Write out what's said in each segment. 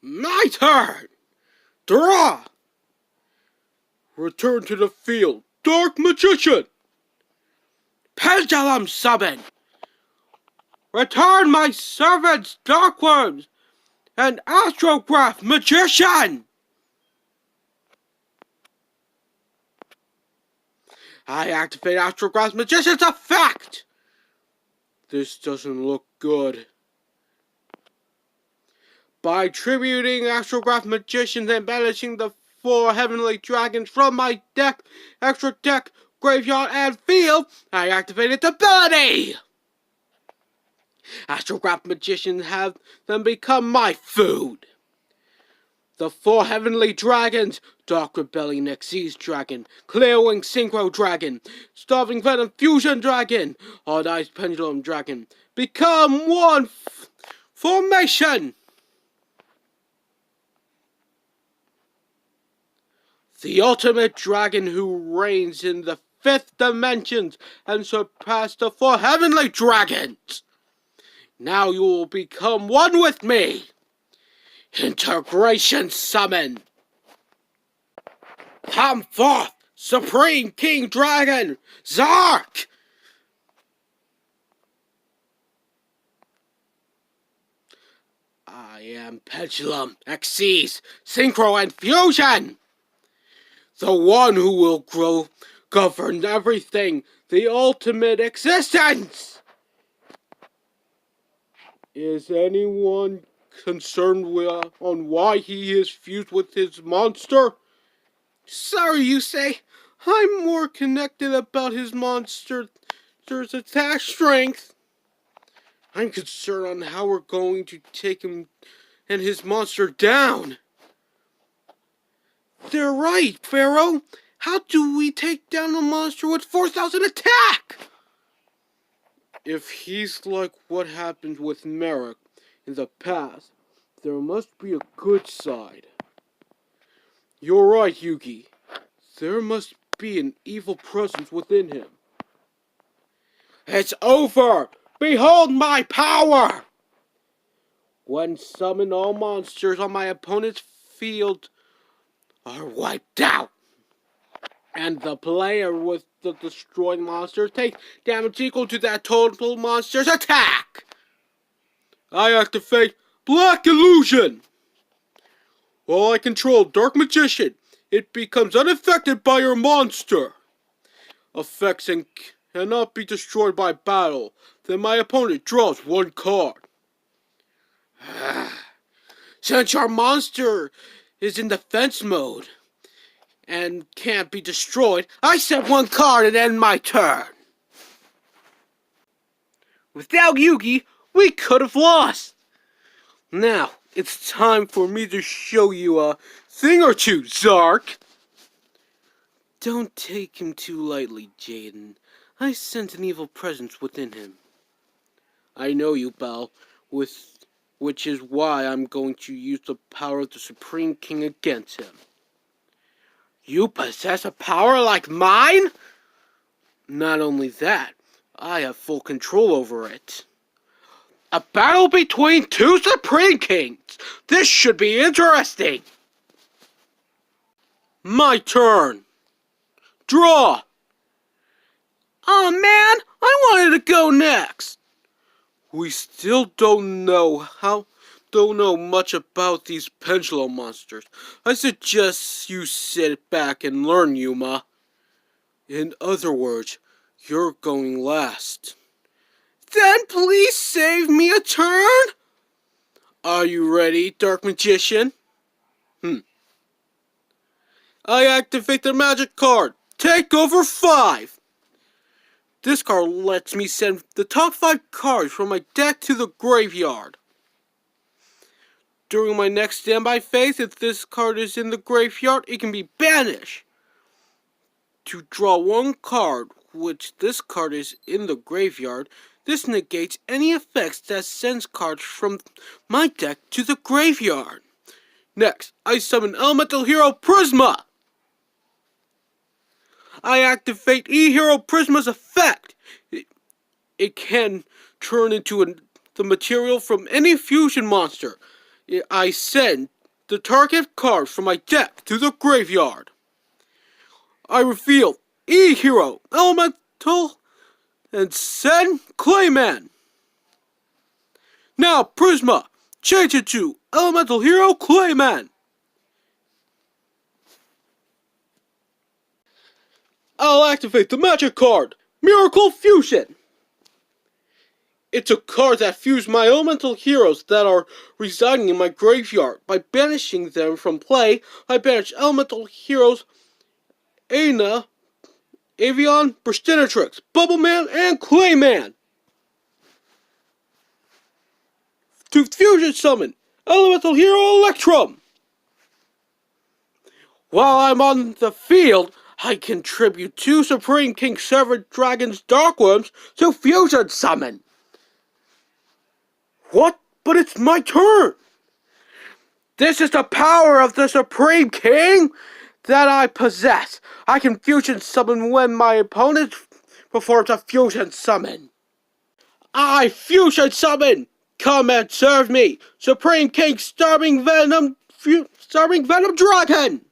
My turn! Draw! Return to the field, Dark Magician! Pendulum Summon! Return my servants, Darkworms, and Astrograph Magician! I activate Astrograph Magician's effect! This doesn't look good. By tributing Astrograph Magicians and banishing the 4 heavenly dragons from my deck, extra deck, graveyard, and field, I activate its ability! Astrograph Magicians have them become my food. The 4 heavenly dragons, Dark Rebellion Xyz Dragon, Clearwing Synchro Dragon, Starving Venom Fusion Dragon, Odd Eyes Pendulum Dragon, become one formation! The ultimate dragon who reigns in the 5th dimensions and surpassed the 4 heavenly dragons! Now you will become one with me! Integration Summon! Come forth, Supreme King Dragon, Zarc! I am Pendulum, Xyz, Synchro, and Fusion! The one who will govern everything, the ultimate existence! Is anyone concerned on why he is fused with his monster? Sorry, Yusei. I'm more connected about his monster's attack strength. I'm concerned on how we're going to take him and his monster down. They're right, Pharaoh. How do we take down a monster with 4,000 attack? If he's like what happened with Merrick in the past, there must be a good side. You're right, Yugi. There must be an evil presence within him. It's over! Behold my power! When summoned, all monsters on my opponent's field are wiped out. And the player with the destroyed monster takes damage equal to that total monster's attack. I activate Black Illusion. While I control Dark Magician, it becomes unaffected by your monster. Effects cannot be destroyed by battle. Then my opponent draws 1 card. Since your monster is in defense mode and can't be destroyed, I set 1 card and end my turn. Without Yugi, we could have lost. Now, it's time for me to show you a thing or two, Zarc. Don't take him too lightly, Jaden. I sense an evil presence within him. I know you, Belle, which is why I'm going to use the power of the Supreme King against him. You possess a power like mine? Not only that, I have full control over it. A battle between 2 Supreme Kings! This should be interesting! My turn! Draw! Aw, man! I wanted to go next! We still don't know much about these pendulum monsters. I suggest you sit back and learn, Yuma. In other words, you're going last. Then please save me a turn? Are you ready, Dark Magician? I activate the magic card. Take over 5. This card lets me send the top 5 cards from my deck to the graveyard. During my next standby phase, if this card is in the graveyard, it can be banished. To draw 1 card, which this card is in the graveyard, this negates any effects that sends cards from my deck to the graveyard. Next, I summon Elemental Hero Prisma. I activate E-Hero Prisma's effect. It can turn into the material from any fusion monster. I send the target card from my deck to the graveyard. I reveal E-Hero, Elemental, and send Clayman. Now, Prisma, change it to Elemental Hero Clayman. I'll activate the magic card, Miracle Fusion. It's a card that fuses my elemental heroes that are residing in my graveyard. By banishing them from play, I banish elemental heroes Aina, Avion, Burstinatrix, Bubbleman, and Clayman. To fusion summon Elemental Hero Electrum. While I'm on the field, I contribute 2 Supreme King Severed Dragon's Darkworms to fusion summon. What? But it's my turn! This is the power of the Supreme King that I possess. I can fusion summon when my opponent performs a fusion summon. I fusion summon! Come and serve me! Supreme King Starving Venom Dragon!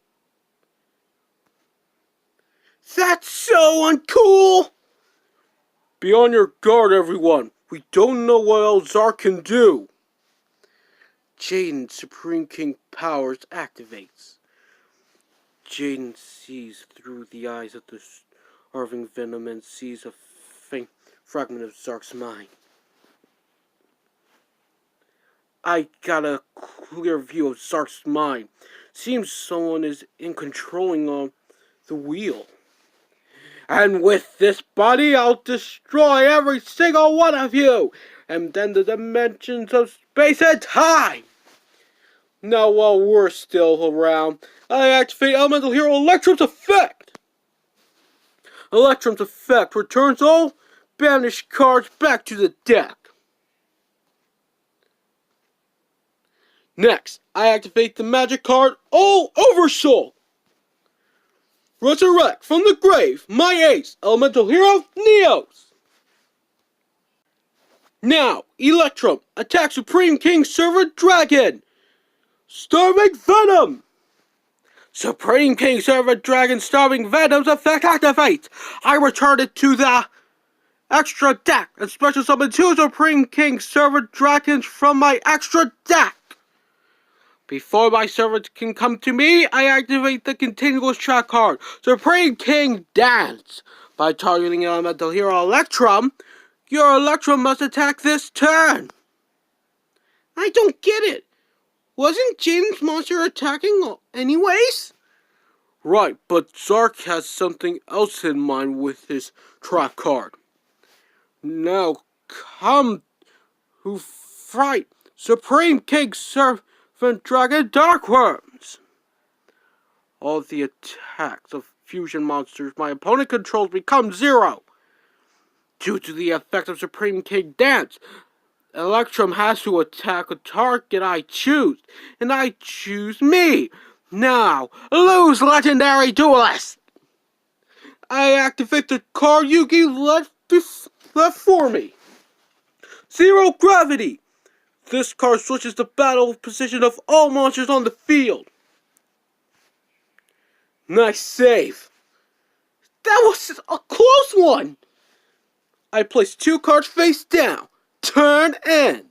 That's so uncool! Be on your guard, everyone. We don't know what else Zarc can do. Jaden Supreme King powers activates. Jaden sees through the eyes of the starving venom and sees a faint fragment of Zarc's mind. I got a clear view of Zarc's mind. Seems someone is controlling on the wheel. And with this body, I'll destroy every single one of you, and then the dimensions of space and time. Now, while we're still around, I activate Elemental Hero Electrum's effect. Electrum's effect returns all banished cards back to the deck. Next, I activate the magic card All Oversoul. Resurrect from the grave my ace, Elemental Hero Neos. Now, Electrum, attack Supreme King Servant Dragon. Starving Venom. Supreme King Servant Dragon Starving Venom's effect activates. I return it to the extra deck and special summon 2 Supreme King Servant Dragons from my extra deck. Before my servants can come to me, I activate the continuous track card, Supreme King Dance. By targeting Elemental Hero Electrum, your Electrum must attack this turn. I don't get it. Wasn't Jaden's monster attacking anyways? Right, but Zarc has something else in mind with his track card. Now come who fight Supreme King Servant Dragon Darkworms. All the attacks of fusion monsters my opponent controls become 0. Due to the effect of Supreme King Dance, Electrum has to attack a target I choose, and I choose me. Now, lose Legendary Duelist! I activate the card Yugi left for me. 0 Gravity! This card switches the battle position of all monsters on the field. Nice save. That was a close one. I place 2 cards face down. Turn end.